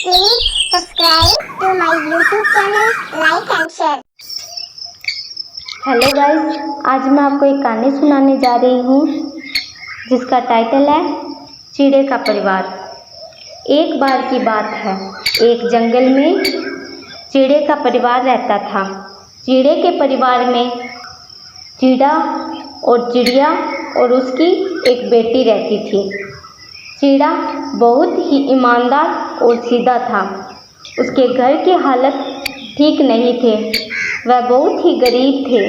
Please subscribe to my YouTube channel, like and share. Hello guys, आज मैं आपको एक कहानी सुनाने जा रही हूँ जिसका टाइटल है चिड़े का परिवार। एक बार की बात है, एक जंगल में चिड़े का परिवार रहता था। चिड़े के परिवार में चिड़ा और चिड़िया और उसकी एक बेटी रहती थी। चिड़ा बहुत ही ईमानदार और सीधा था। उसके घर की हालत ठीक नहीं थे, वह बहुत ही गरीब थे।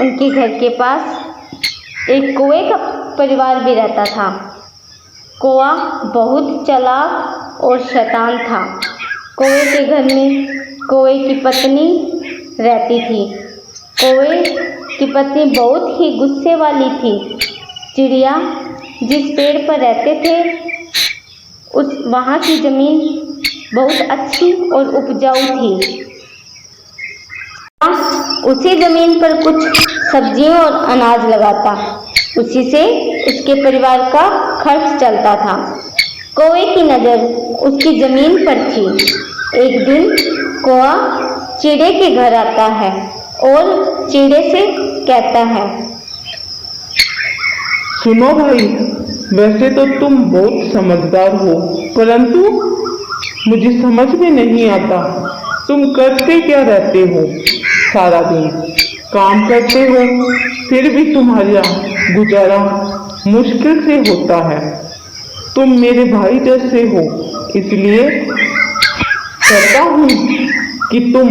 उनके घर के पास एक कौवे का परिवार भी रहता था। कौवा बहुत चालाक और शैतान था। कौवे के घर में कौवे की पत्नी रहती थी। कौवे की पत्नी बहुत ही गुस्से वाली थी। चिड़िया जिस पेड़ पर रहते थे वहाँ की ज़मीन बहुत अच्छी और उपजाऊ थी। उसी ज़मीन पर कुछ सब्जियां और अनाज लगाता, उसी से उसके परिवार का खर्च चलता था। कौवे की नज़र उसकी ज़मीन पर थी। एक दिन कौवा चिड़े के घर आता है और चिड़े से कहता है, सुनो भाई, वैसे तो तुम बहुत समझदार हो, परंतु मुझे समझ में नहीं आता तुम करते क्या रहते हो। सारा दिन काम करते हो, फिर भी तुम्हारा गुजारा मुश्किल से होता है। तुम मेरे भाई जैसे हो, इसलिए कहता हूँ कि तुम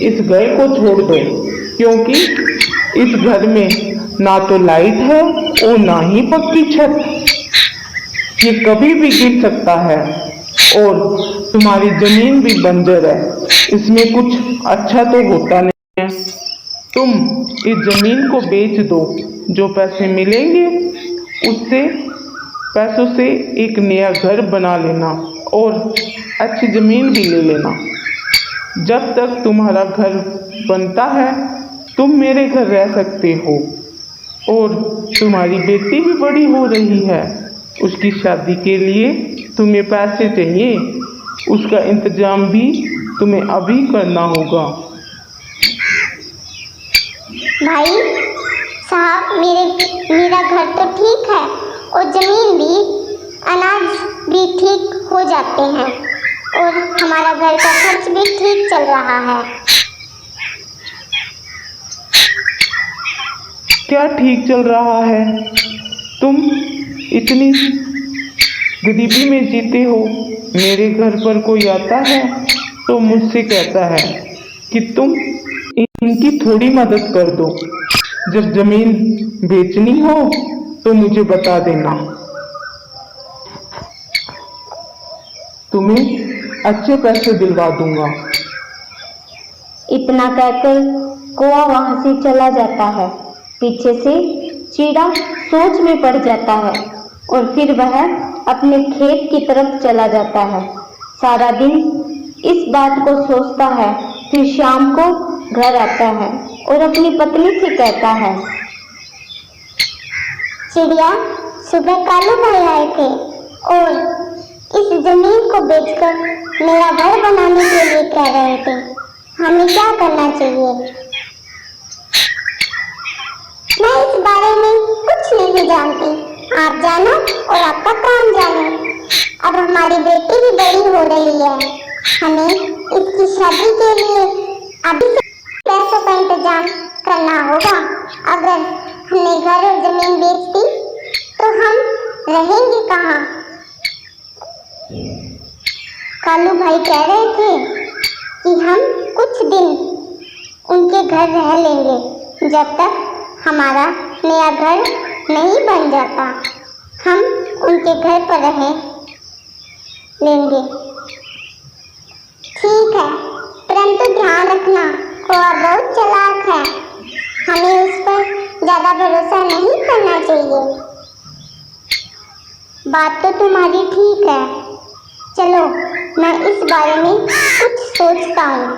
इस घर को छोड़ दो, क्योंकि इस घर में ना तो लाइट है और ना ही पक्की छत। ये कभी भी गिर सकता है और तुम्हारी जमीन भी बंजर है, इसमें कुछ अच्छा तो होता नहीं है। तुम इस जमीन को बेच दो, जो पैसे मिलेंगे उससे पैसों से एक नया घर बना लेना और अच्छी जमीन भी ले लेना। जब तक तुम्हारा घर बनता है तुम मेरे घर रह सकते हो। और तुम्हारी बेटी भी बड़ी हो रही है, उसकी शादी के लिए तुम्हें पैसे चाहिए, उसका इंतजाम भी तुम्हें अभी करना होगा। भाई साहब, मेरा घर तो ठीक है और जमीन भी, अनाज भी ठीक हो जाते हैं और हमारा घर का खर्च भी ठीक चल रहा है। क्या ठीक चल रहा है? तुम इतनी गरीबी में जीते हो। मेरे घर पर कोई आता है तो मुझसे कहता है कि तुम इनकी थोड़ी मदद कर दो। जब जमीन बेचनी हो तो मुझे बता देना, तुम्हें अच्छे पैसे दिलवा दूंगा। इतना कहकर कौवा वहाँ से चला जाता है। पीछे से चिड़ा सोच में पड़ जाता है और फिर वह अपने खेत की तरफ चला जाता है। सारा दिन इस बात को सोचता है। फिर शाम को घर आता है और अपनी पत्नी से कहता है, चिड़िया, सुबह कालू भाई आए थे और इस जमीन को बेचकर मेरा घर बनाने के लिए कह रहे थे। हमें क्या करना चाहिए? मैं इस बारे में कुछ नहीं जानती, आप जानो और आपका काम जानो। अब हमारी बेटी भी बड़ी हो रही है, हमें इसकी शादी के लिए अभी से पैसों का इंतजाम करना होगा। अगर हमने घर और जमीन बेच दी तो हम रहेंगे कहाँ? कालू भाई कह रहे थे कि हम कुछ दिन उनके घर रह लेंगे, जब तक हमारा नया घर नहीं बन जाता हम उनके घर पर रह लेंगे। ठीक है, परंतु ध्यान रखना, कौवा बहुत चालाक है, हमें उस पर ज़्यादा भरोसा नहीं करना चाहिए। बात तो तुम्हारी ठीक है, चलो मैं इस बारे में कुछ सोचता हूँ।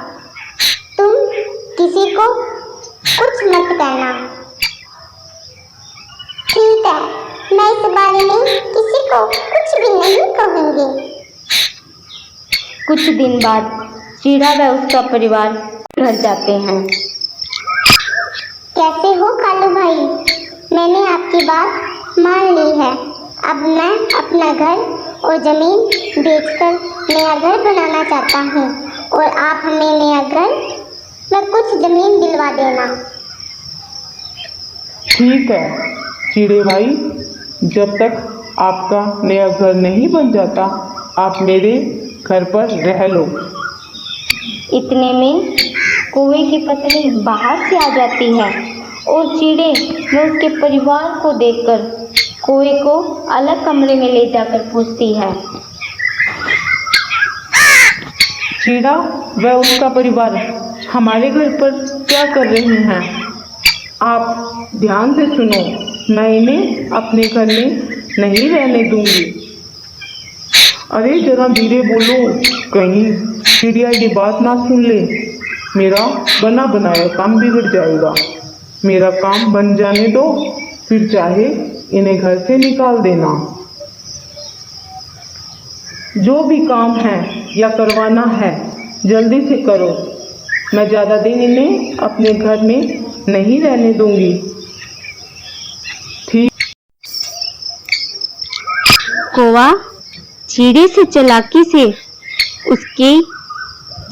तुम किसी को कुछ मत कहना। ठीक है, मैं इस बारे में किसी को कुछ भी नहीं कहूँगी। कुछ दिन बाद चिड़ा व उसका परिवार घर जाते हैं। कैसे हो कालू भाई? मैंने आपकी बात मान ली है। अब मैं अपना घर और जमीन बेचकर नया घर बनाना चाहता हूँ और आप हमें नया घर में कुछ जमीन दिलवा देना। ठीक है चिड़े भाई, जब तक आपका नया घर नहीं बन जाता आप मेरे घर पर रह लो। इतने में कौवे की पत्नी बाहर से आ जाती है और चिड़े व उसके परिवार को देखकर कौवे को अलग कमरे में ले जाकर पूछती है। चिड़ा व उसका परिवार हमारे घर पर क्या कर रहे हैं? आप ध्यान से सुनो, मैं इन्हें अपने घर में नहीं रहने दूंगी। अरे जरा धीरे बोलो, कहीं चिड़िया ये बात ना सुन ले। मेरा बना बनाया काम बिगड़ जाएगा। मेरा काम बन जाने दो, फिर चाहे इन्हें घर से निकाल देना। जो भी काम है या करवाना है जल्दी से करो। मैं ज़्यादा दिन इन्हें अपने घर में नहीं रहने दूंगी। ठीक। कौवा चिड़े से चालाकी से उसकी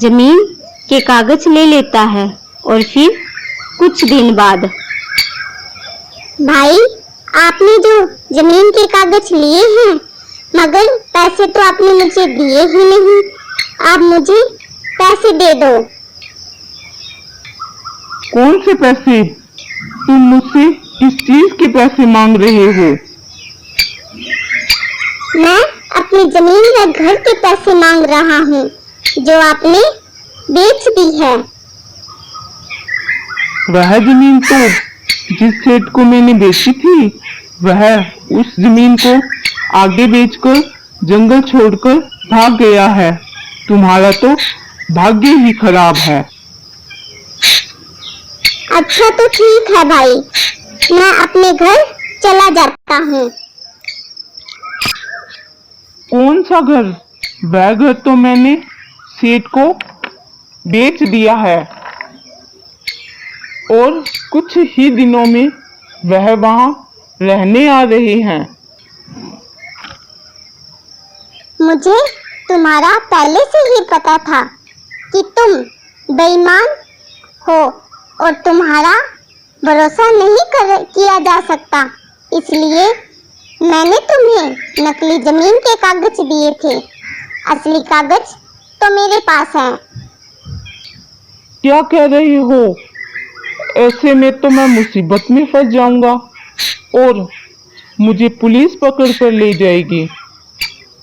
जमीन के कागज ले लेता है और फिर कुछ दिन बाद भाई, आपने जो जमीन के कागज लिए हैं, मगर पैसे तो आपने मुझे दिए ही नहीं। आप मुझे पैसे दे दो। कौन से पैसे? तुम मुझसे किस चीज के पैसे मांग रहे हो? मैं अपनी जमीन या घर के पैसे मांग रहा हूँ जो आपने बेच दी है। वह जमीन तो जिस सेठ को मैंने बेची थी, वह उस जमीन को आगे बेचकर जंगल छोड़कर भाग गया है। तुम्हारा तो भाग्य ही खराब है। अच्छा तो ठीक है भाई, मैं अपने घर चला जाता हूँ। कौन सा घर? वह घर तो मैंने सेठ को बेच दिया है और कुछ ही दिनों में वह वहां रहने आ रहे हैं। मुझे तुम्हारा पहले से ही पता था कि तुम बेईमान हो और तुम्हारा भरोसा नहीं किया जा सकता, इसलिए मैंने तुम्हें नकली जमीन के कागज दिए थे। असली कागज तो मेरे पास हैं। क्या कह रही हो? ऐसे में तो मैं मुसीबत में फंस जाऊंगा और मुझे पुलिस पकड़ कर ले जाएगी।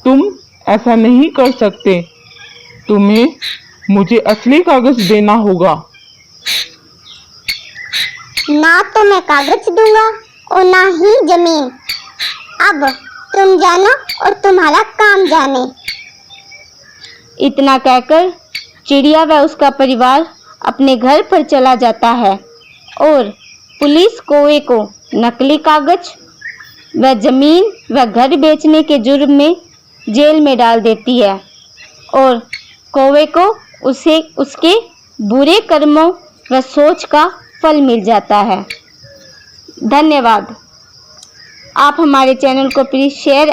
तुम ऐसा नहीं कर सकते। तुम्हें मुझे असली कागज देना होगा। ना तो मैं कागज दूंगा और ना ही जमीन। अब तुम जानो और तुम्हारा काम जाने। इतना कहकर चिड़िया व उसका परिवार अपने घर पर चला जाता है और पुलिस कौवे को नकली कागज व जमीन व घर बेचने के जुर्म में जेल में डाल देती है और कौवे को उसे उसके बुरे कर्मों व सोच का फल मिल जाता है। धन्यवाद। आप हमारे चैनल को प्लीज़ शेयर